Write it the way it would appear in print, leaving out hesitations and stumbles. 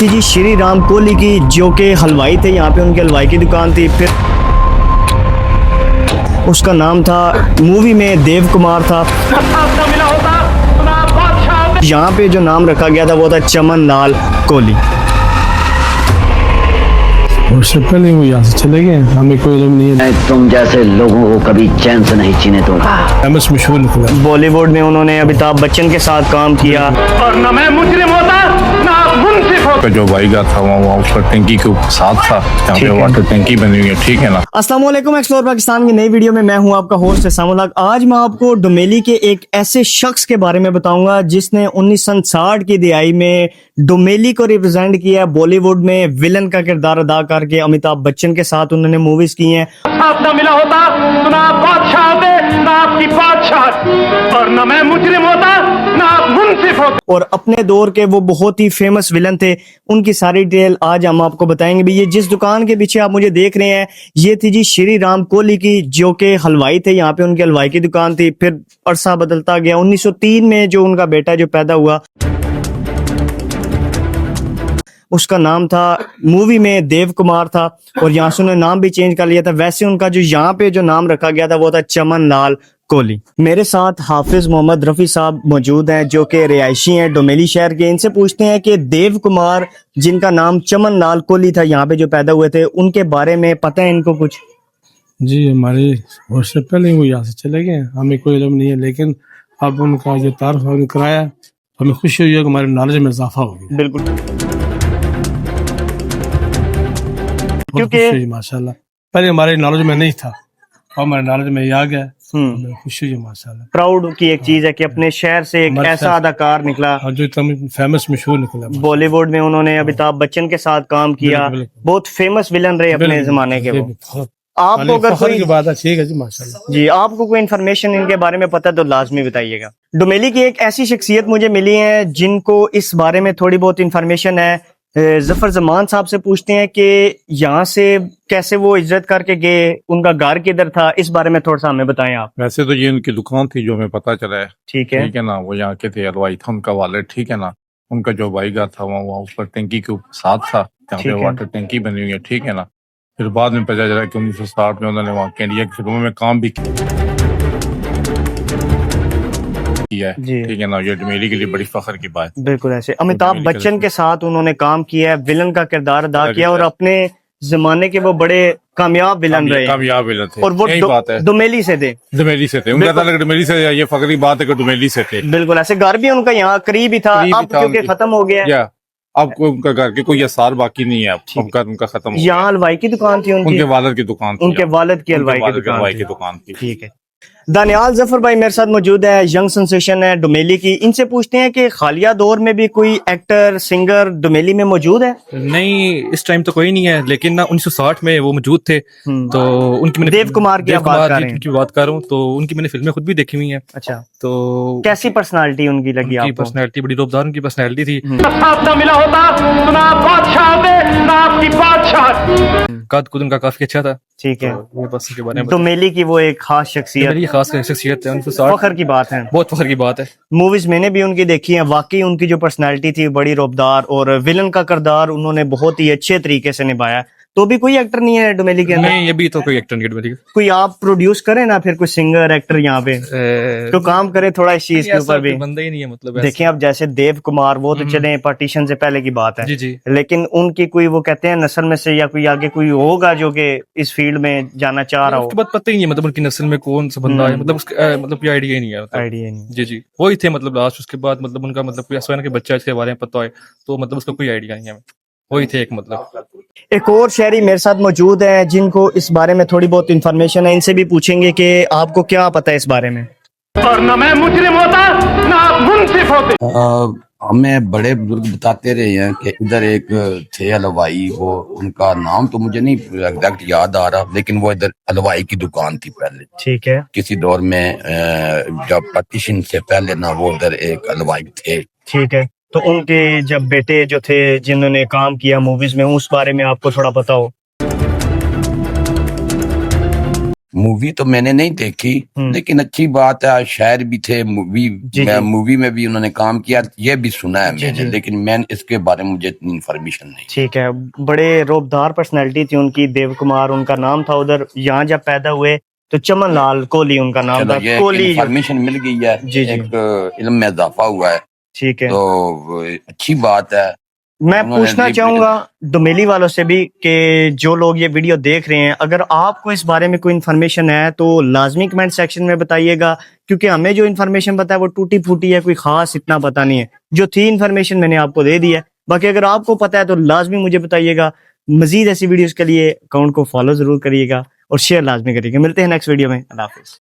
थी जी श्री राम कोहली की, जो कि हलवाई थे। यहाँ पे उनके हलवाई की दुकान थी। फिर उसका नाम था, मूवी में देव कुमार था। यहाँ पे जो नाम रखा गया था वो था चमन लाल कोहली। उससे पहले वो यहाँ से चले गए, हमें कोई इल्म नहीं है। तुम जैसे लोगों को कभी चैन से नहीं जीने दूंगा। फेमस मशहूर निकला। बॉलीवुड में उन्होंने अमिताभ बच्चन के साथ काम किया। और न मैं मुजरिम होता ना मुंसिफ होता। जो भाईगा था वहाँ उसका टंकी के साथ था, यहाँ पे वाटर टंकी बनी हुई है, ठीक है ना। अस्सलाम वालेकुम, एक्सप्लोर पाकिस्तान की नई वीडियो में मैं हूं आपका होस्ट सामुल हक। आज मैं आपको डोमेली के एक ऐसे शख्स के बारे में बताऊंगा जिसने 1960 की दिहाई में डोमेली को रिप्रेजेंट किया। बॉलीवुड में विलन का किरदार अदा करके अमिताभ बच्चन के साथ उन्होंने मूवीज की हैं। साथ ना मिला होता तो ना आप बादशाह होते ना आपकी बादशाह, और न मैं मुजरिम होता ना आप मुंसिफ होते। और अपने दौर के वो बहुत ही फेमस विलन थे। उनकी सारी डिटेल आज हम आपको बताएंगे। भी ये जिस दुकान के पीछे आप मुझे देख रहे हैं, ये थी जी श्री राम कोहली की, जो कि हलवाई थे। यहाँ पे उनके हलवाई की दुकान थी। फिर अरसा बदलता गया। 1903 में जो उनका बेटा जो पैदा हुआ, उसका नाम था, मूवी में देव कुमार था। और यहाँ से उन्होंने नाम भी चेंज कर लिया था। वैसे उनका जो यहाँ पे जो नाम रखा गया था वो था चमन लाल कोहली। मेरे साथ हाफिज मोहम्मद रफी साहब मौजूद हैं, जो कि रिहायशी हैं डोमेली शहर के। इनसे पूछते हैं कि देव कुमार, जिनका नाम चमन लाल कोहली था, यहाँ पे जो पैदा हुए थे, उनके बारे में पता है इनको कुछ? जी, हमारे उससे पहले वो यहाँ से चले गए, हमें कोई इल्म नहीं है। लेकिन अब उनका जो तारुफ हमने कराया, हमें खुशी हुई है कि हमारे नॉलेज में इजाफा हो गया। बिल्कुल, क्योंकि माशाल्लाह पहले हमारे नॉलेज में नहीं था और हमारे नॉलेज में आ गया। हमें खुशी हुई माशाल्लाह। प्राउड की एक चीज है कि अपने शहर से एक ऐसा अदाकार निकला और जो इतना फेमस मशहूर निकला। बॉलीवुड में उन्होंने अमिताभ बच्चन के साथ काम किया। बहुत फेमस विलन रहे अपने जमाने के वो। आपको अगर कोई की बात है, ठीक है जी, माशाल्लाह जी, आपको कोई इन्फॉर्मेशन इनके बारे में पता है तो लाजमी बताइएगा। डोमेली की एक ऐसी शख्सियत मुझे मिली है जिनको इस बारे में थोड़ी बहुत इन्फॉर्मेशन है। जफर जमान साहब से पूछते हैं कि यहाँ से कैसे वो हिजरत करके गए, उनका घर किधर था, इस बारे में थोड़ा सा हमें बताएं आप। वैसे तो ये उनकी दुकान थी जो हमें पता चला है, ठीक है, ठीक है ना। वो यहाँ के थे, हलवाई था उनका वालिद, ठीक है ना। उनका जो भाईगा था वहाँ उसका टंकी के साथ था, यहाँ पे वाटर टंकी बनी हुई है, ठीक है ना। फिर बाद में पता चला कि 1960 में उन्होंने वहाँ इंडिया की फिल्मों में काम भी किया है, ठीक है ना। ये डोमेली के लिए बड़ी फख्र की बात। बिल्कुल ऐसे अमिताभ बच्चन के साथ उन्होंने काम किया है, विलन का किरदार अदा किया, और अपने जमाने के वो बड़े कामयाब विलन रहे। कामयाब विलन थे, और वो बात है। डोमेली से थे। डोमेली से थे, उनका ताल्लुक डोमेली से। ये फख्री बात है कि डोमेली से थे। बिल्कुल ऐसे घर भी उनका यहाँ करीब ही था। अब क्योंकि खत्म हो गया, अब उनका घर के कोई असर बाकी नहीं है। अब घर उनका खत्म। यहाँ हलवाई की दुकान थी उनके वालिद की दुकान थी, उनके वालिद की हलवाई की दुकान थी। ठीक है। दानियाल जफर भाई मेरे साथ मौजूद है, यंग सेंसेशन है डोमेली की। इनसे पूछते हैं कि हालिया दौर में भी कोई एक्टर सिंगर डोमेली में मौजूद है? नहीं, इस टाइम तो कोई नहीं है, लेकिन ना 1960 में वो मौजूद थे। तो उनकी मैंने देव कुमार की बात कर रहा हूँ, तो उनकी मैंने फिल्में खुद भी देखी हुई हैं। अच्छा, तो कैसी पर्सनालिटी उनकी लगी आपको? पर्सनालिटी बड़ी रोबदार उनकी पर्सनालिटी थी। साथ ना मिला होता तो ना आप बादशाह होते ना आपकी बादशाह। कद कुद उनका काफी अच्छा था। ठीक है, वो बस के बारे में डोमेली की वो एक खास शख्सियत, खास शख्सियत है। फख्र की बात है, बहुत फख्र की बात है। मूवीज मैंने भी उनकी देखी है। वाकई उनकी जो पर्सनालिटी थी बड़ी रोबदार, और विलन का किरदार उन्होंने बहुत ही अच्छे तरीके से निभाया। तो भी कोई एक्टर नहीं है डोमेली के अंदर? नहीं, ये भी तो कोई एक्टर नहीं है डोमेली का। कोई आप प्रोड्यूस करें ना, फिर कोई सिंगर एक्टर यहाँ पे तो काम करे थोड़ा इस चीज के ऊपर भी। बंदा ही नहीं है मतलब। देखें अब जैसे देव कुमार, वो तो चले पार्टीशन से पहले की बात है। जी जी। लेकिन उनकी कोई, वो कहते हैं नस्ल में से या कोई आगे कोई होगा जो कि इस फील्ड में जाना चाह रहा हो? उसके बाद पता ही नहीं है मतलब उनकी नस्ल में कौन सा बंदा है, मतलब मतलब कोई आइडिया ही नहीं है। आइडिया नहीं। जी जी, वही थे मतलब लास्ट। उसके बाद मतलब उनका मतलब कोई ऐसा के बच्चा इसके बारे में पता है तो मतलब उसका कोई आइडिया नहीं है। वही थे एक मतलब। एक और शहरी मेरे साथ मौजूद है जिनको इस बारे में थोड़ी बहुत इन्फॉर्मेशन है। इनसे भी पूछेंगे कि आपको क्या पता है इस बारे में। और न मैं मुजरिम होता ना आप मुंसिफ होते। हमें बड़े बुजुर्ग बताते रहे हैं कि इधर एक थे हलवाई, वो उनका नाम तो मुझे नहीं एग्जैक्ट याद आ रहा, लेकिन वो इधर हलवाई की दुकान थी पहले। ठीक है, किसी दौर में जब पार्टीशन से पहले ना वो उधर एक हलवाई थे। ठीक है। तो उनके जब बेटे जो थे जिन्होंने काम किया मूवीज में, उस बारे में आपको थोड़ा पता हो? मूवी तो मैंने नहीं देखी, लेकिन अच्छी बात है, शायर भी थे मूवी जी, जी। मूवी में भी उन्होंने काम किया, ये भी सुना है जी, मैंने, जी। लेकिन मैं इसके बारे में मुझे इतनी इन्फॉर्मेशन नहीं। ठीक है, बड़े रोबदार पर्सनैलिटी थी उनकी, देव कुमार उनका नाम था। उधर यहाँ जब पैदा हुए तो चमन लाल कोहली उनका नाम चलो था। ये कोहली इन्फॉर्मेशन मिल गई है, जी, जी। एक इल्म में इजाफा हुआ है, ठीक है। तो अच्छी बात है। मैं उन्होंने पूछना देख- चाहूंगा डोमेली वालों से भी कि जो लोग ये वीडियो देख रहे हैं, अगर आपको इस बारे में कोई इन्फॉर्मेशन है तो लाजमी कमेंट सेक्शन में बताइएगा, क्योंकि हमें जो इन्फॉर्मेशन पता है वो टूटी फूटी है, कोई खास इतना पता नहीं है। जो थी इन्फॉर्मेशन मैंने आपको दे दी है, बाकी अगर आपको पता है तो लाजमी मुझे बताइएगा। मजीद ऐसी वीडियोस के लिए अकाउंट को फॉलो जरूर करिएगा और शेयर लाजमी करिएगा। मिलते हैं नेक्स्ट वीडियो में। अल्लाह हाफिज।